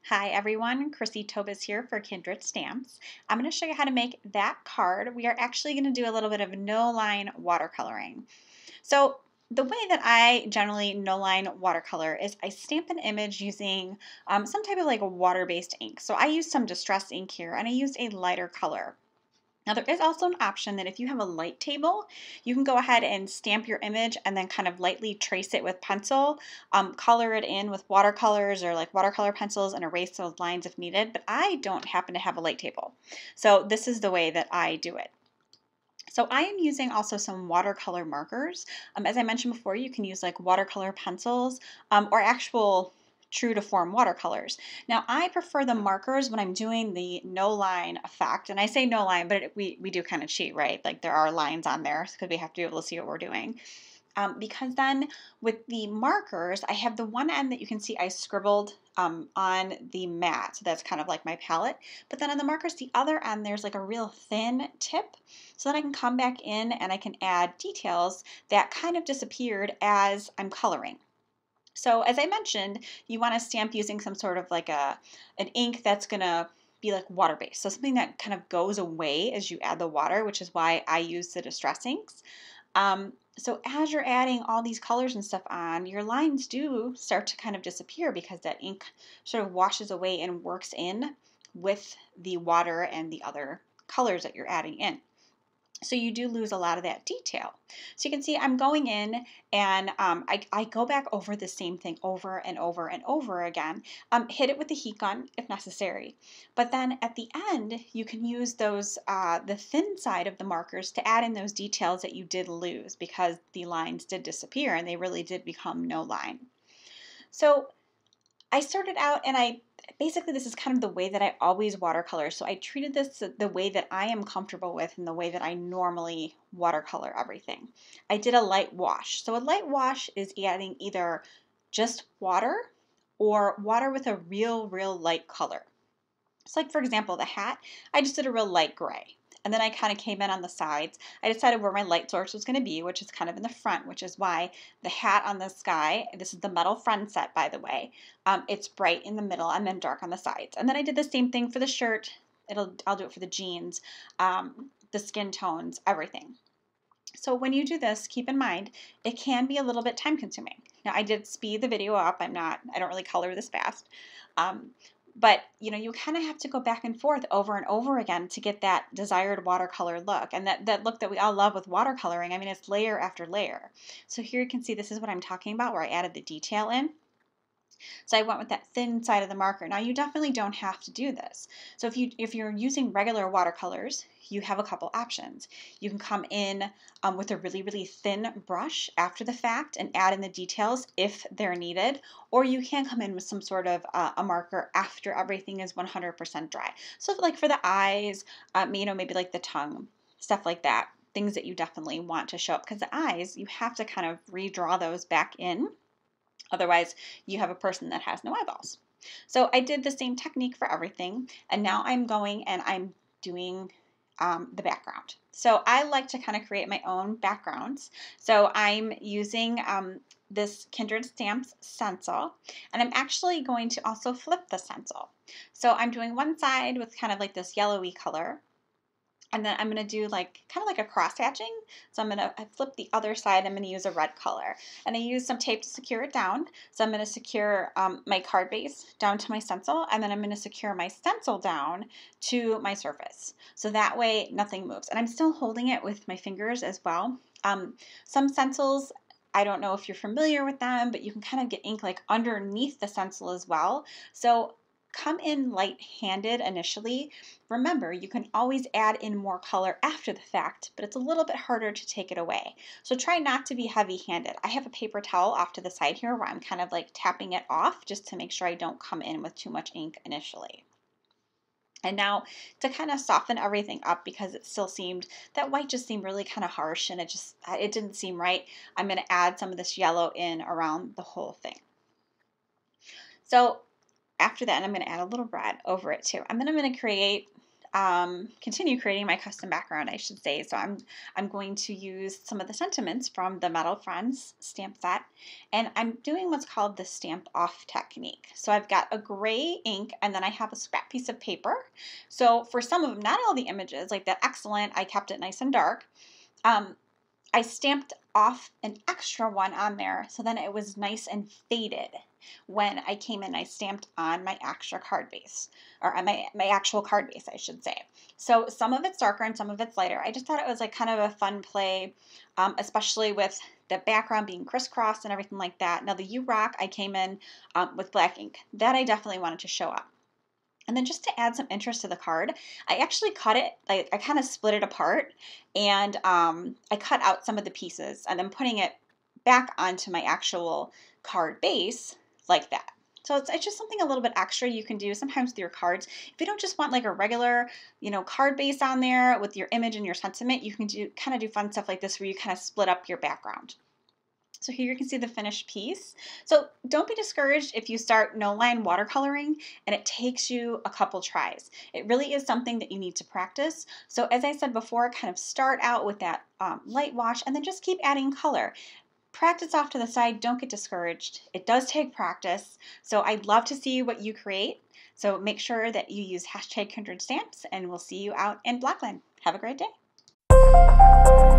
Hi everyone, Chrissy Tobis here for Kindred Stamps. I'm going to show you how to make that card. We are actually going to do a little bit of no-line watercoloring. So the way that I generally no-line watercolor is I stamp an image using some type of like a water-based ink. So I used some distress ink here and I used a lighter color. Now there is also an option that if you have a light table, you can go ahead and stamp your image and then kind of lightly trace it with pencil, color it in with watercolors or like watercolor pencils and erase those lines if needed, but I don't happen to have a light table. So this is the way that I do it. So I am using also some watercolor markers. As I mentioned before, you can use like watercolor pencils or actual true to form watercolors. Now I prefer the markers when I'm doing the no line effect. And I say no line, but we do kind of cheat, right? Like there are lines on there because we have to be able to see what we're doing. Because then with the markers, I have the one end that you can see I scribbled on the mat. So that's kind of like my palette. But then on the markers, the other end, there's like a real thin tip. So then I can come back in and I can add details that kind of disappeared as I'm coloring. So as I mentioned, you want to stamp using some sort of like an ink that's going to be like water-based. So something that kind of goes away as you add the water, which is why I use the distress inks. So as you're adding all these colors and stuff on, your lines do start to kind of disappear because that ink sort of washes away and works in with the water and the other colors that you're adding in. So you do lose a lot of that detail. So you can see I'm going in and I go back over the same thing over and over and over again. Hit it with the heat gun if necessary. But then at the end, you can use those, the thin side of the markers to add in those details that you did lose because the lines did disappear and they really did become no line. So I started out and basically this is kind of the way that I always watercolor. So I treated this the way that I am comfortable with and the way that I normally watercolor everything. I did a light wash. So a light wash is adding either just water or water with a real light color. So like for example, the hat, I just did a real light gray. And then I kind of came in on the sides. I decided where my light source was going to be, which is kind of in the front, which is why the hat on the sky, this is the metal friend set, by the way, it's bright in the middle and then dark on the sides. And then I did the same thing for the shirt. I'll do it for the jeans, the skin tones, everything. So when you do this, keep in mind, it can be a little bit time consuming. Now I did speed the video up. I don't really color this fast. But you kind of have to go back and forth over and over again to get that desired watercolor look. And that look that we all love with watercoloring, I mean, it's layer after layer. So here you can see this is what I'm talking about where I added the detail in. So I went with that thin side of the marker. Now you definitely don't have to do this. So if you're using regular watercolors, you have a couple options. You can come in with a really thin brush after the fact and add in the details if they're needed, or you can come in with some sort of a marker after everything is 100% dry. So like for the eyes, maybe like the tongue, stuff like that, things that you definitely want to show up because the eyes, you have to kind of redraw those back in. Otherwise, you have a person that has no eyeballs. So I did the same technique for everything, and now I'm going and I'm doing the background. So I like to kind of create my own backgrounds. So I'm using this Kindred Stamps stencil, and I'm actually going to also flip the stencil. So I'm doing one side with kind of like this yellowy color, and then I'm going to do like kind of like a cross hatching. So I'm going to flip the other side. I'm going to use a red color. And I use some tape to secure it down. So I'm going to secure my card base down to my stencil. And then I'm going to secure my stencil down to my surface. So that way nothing moves. And I'm still holding it with my fingers as well. Some stencils, I don't know if you're familiar with them, but you can kind of get ink like underneath the stencil as well. So come in light-handed initially. Remember, you can always add in more color after the fact, but it's a little bit harder to take it away. So try not to be heavy-handed. I have a paper towel off to the side here where I'm kind of like tapping it off just to make sure I don't come in with too much ink initially. And now to kind of soften everything up because that white just seemed really kind of harsh and it didn't seem right, I'm going to add some of this yellow in around the whole thing. So after that, I'm going to add a little red over it too. And then I'm going to create continue creating my custom background, I should say. So I'm going to use some of the sentiments from the Metal Friends stamp set, and I'm doing what's called the stamp off technique. So I've got a gray ink, and then I have a scrap piece of paper. So for some of them, not all the images, like that excellent, I kept it nice and dark. I stamped off an extra one on there, so then it was nice and faded. When I came in, I stamped on my extra card base, or on my actual card base, I should say. So some of it's darker and some of it's lighter. I just thought it was like kind of a fun play, especially with the background being crisscrossed and everything like that. Now the You Rock, I came in with black ink. That I definitely wanted to show up. And then just to add some interest to the card, I actually cut it, I kind of split it apart, and I cut out some of the pieces and then putting it back onto my actual card base like that. So it's just something a little bit extra you can do sometimes with your cards. If you don't just want like a regular, card base on there with your image and your sentiment, you can kind of do fun stuff like this where you kind of split up your background. So here you can see the finished piece. So don't be discouraged if you start no-line watercoloring and it takes you a couple tries. It really is something that you need to practice. So as I said before, kind of start out with that light wash and then just keep adding color. Practice off to the side. Don't get discouraged. It does take practice. So I'd love to see what you create. So make sure that you use #KindredStamps, and we'll see you out in Blockland. Have a great day.